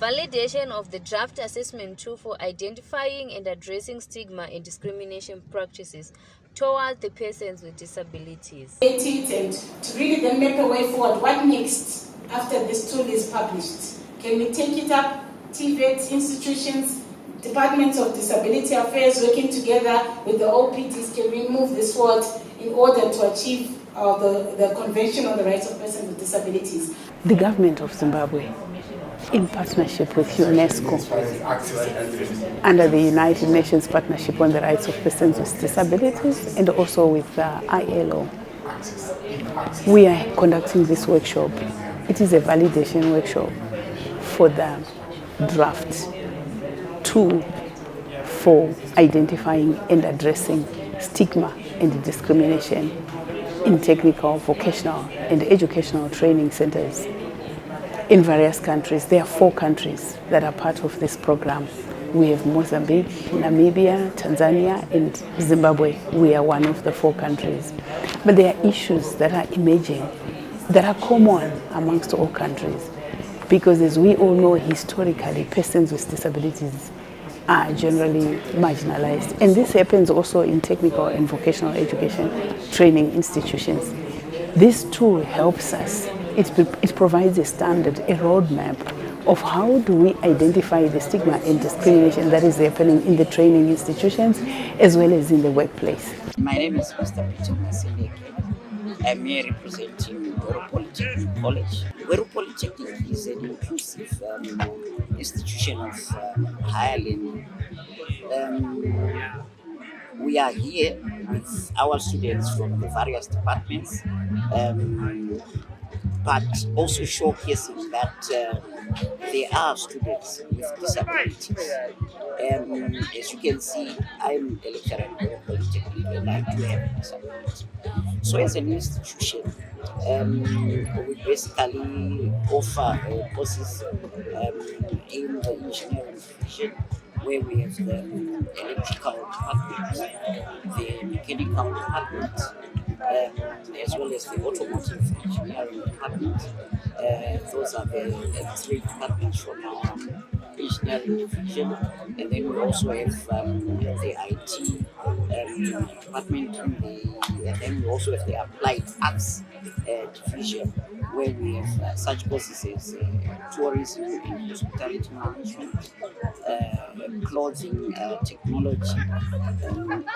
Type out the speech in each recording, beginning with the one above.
Validation of the draft assessment tool for identifying and addressing stigma and discrimination practices towards the persons with disabilities. And to really then map a way forward, what next after this tool is published? Can we take it up? TVETS, institutions, departments of disability affairs working together with the OPDs, can we move this forward in order to achieve the Convention on the Rights of Persons with Disabilities? The government of Zimbabwe, in partnership with UNESCO, under the United Nations Partnership on the Rights of Persons with Disabilities, and also with ILO, we are conducting this workshop. It is a validation workshop for the draft tool for identifying and addressing stigma and discrimination in technical, vocational, and educational training centers in various countries. There are 4 countries that are part of this program. We have Mozambique, Namibia, Tanzania, and Zimbabwe. We are one of the 4 countries. But there are issues that are emerging that are common amongst all countries, because as we all know, historically, persons with disabilities are generally marginalized. And this happens also in technical and vocational education training institutions. This tool helps us. It provides a standard, a roadmap of how do we identify the stigma and discrimination that is happening in the training institutions as well as in the workplace. My name is Mr. Peter Maseleke. I'm here representing Weru Polytechnic College. Weru Polytechnic is an inclusive institution of higher learning. We are here with our students from the various departments, but also showcasing that there are students with disabilities. As you can see, I'm a lecturer in Weru Polytechnic and I do have disabilities. So as an institution, we basically offer courses in the engineering division, where we have the electrical department, the mechanical department, as well as the automotive engineering department. Those are the 3 departments from our engineering division. And then we also have the IT department, and then we also have the applied arts division, where we have such courses as tourism and hospitality management, clothing, technology,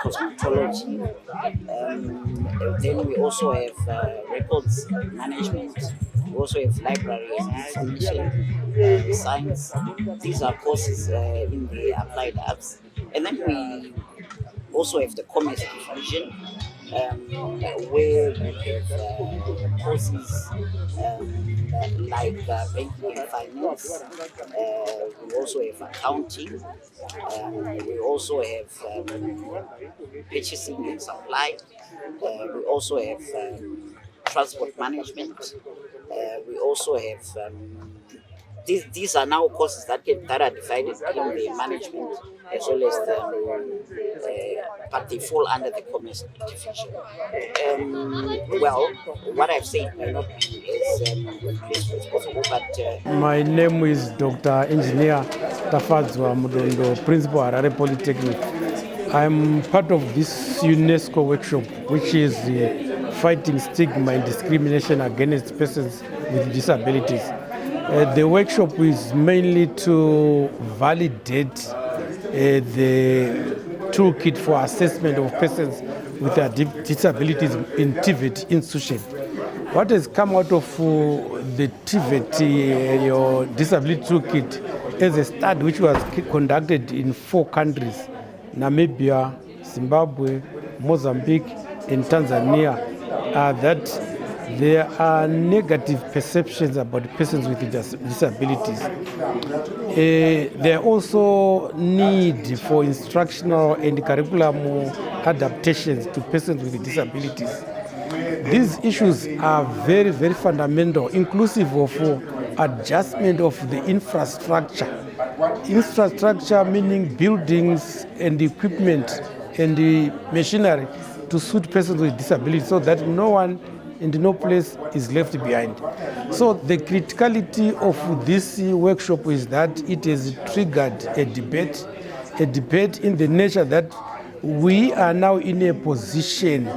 cosmetology. Then we also have records management. We also have library and information science. These are courses in the applied arts. And then we also have the commerce division, where we have courses like banking and finance. We also have accounting. We also have purchasing and supply. We also have transport management. We also have these are now courses that are divided in the management as well as but they fall under the commerce division. Well, what I've said may not be as possible, but my name is Dr. Engineer Tafadzwa Mudondo, Principal Harare Polytechnic. I'm part of this UNESCO workshop, which is fighting stigma and discrimination against persons with disabilities. The workshop is mainly to validate the toolkit for assessment of persons with disabilities in TVET institution. What has come out of the TVET, your disability toolkit, as a study which was conducted in 4 countries, Namibia, Zimbabwe, Mozambique, and Tanzania, that there are negative perceptions about persons with disabilities. There are also need for instructional and curriculum adaptations to persons with disabilities. These issues are very, very fundamental, inclusive of adjustment of the infrastructure. Infrastructure meaning buildings and equipment and the machinery to suit persons with disabilities, so that no one and no place is left behind. So the criticality of this workshop is that it has triggered a debate in the nature that we are now in a position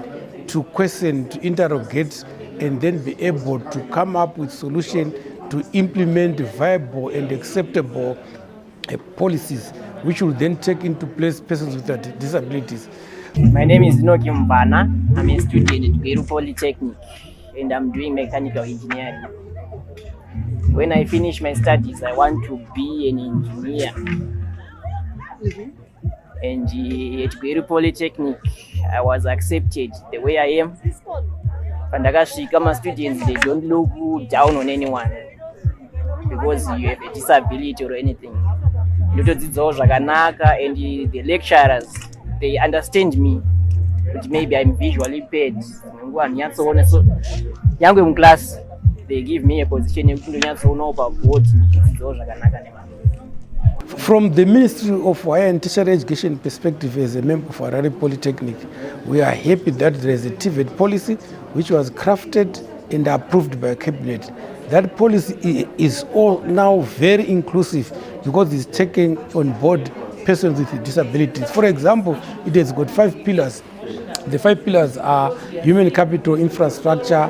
to question, to interrogate, and then be able to come up with solutions to implement viable and acceptable policies which will then take into place persons with disabilities. My name is Noki Mbana. I'm a student at Gweru Polytechnic and I'm doing mechanical engineering. When I finish my studies, I want to be an engineer. And at Gweru Polytechnic, I was accepted the way I am. Pandagashika students, they don't look down on anyone because you have a disability or anything. And the lecturers, they understand me, but maybe I'm visually impaired. So, young in class, they give me a position. From the Ministry of Higher and Tertiary Education perspective, as a member of Harare Polytechnic, we are happy that there is a TVET policy which was crafted and approved by Cabinet. That policy is all now very inclusive because it's taking on board persons with disabilities. For example, it has got 5 pillars. The 5 pillars are human capital infrastructure,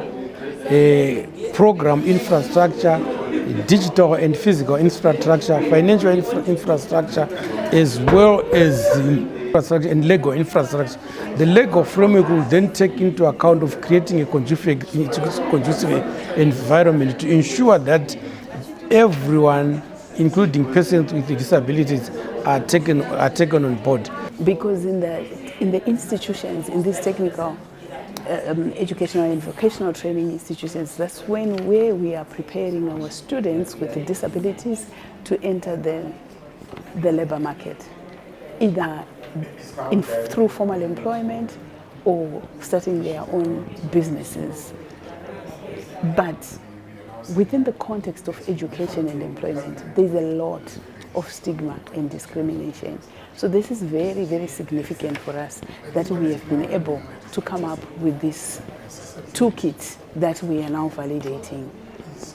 program infrastructure, digital and physical infrastructure, financial infrastructure, as well as infrastructure and legal infrastructure. The legal framework will then take into account of creating a conducive environment to ensure that everyone, including persons with disabilities, are taken on board. Because in the institutions, in these technical educational and vocational training institutions, that's where we are preparing our students with disabilities to enter the labor market, either through formal employment or starting their own businesses. But within the context of education and employment, there's a lot of stigma and discrimination. So this is very, very significant for us that we have been able to come up with this toolkit that we are now validating.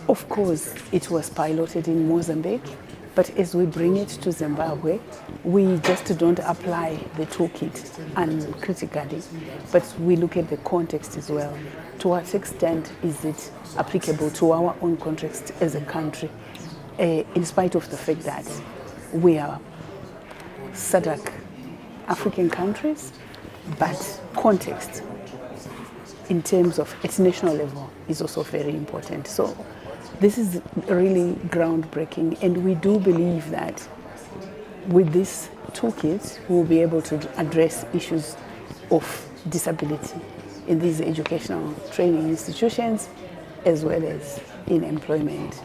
Of course, it was piloted in Mozambique, but as we bring it to Zimbabwe, we just don't apply the toolkit uncritically, but we look at the context as well. To what extent is it applicable to our own context as a country, in spite of the fact that we are SADC African countries, but context in terms of its national level is also very important. So this is really groundbreaking, and we do believe that with this toolkit we'll be able to address issues of disability in these educational training institutions as well as in employment.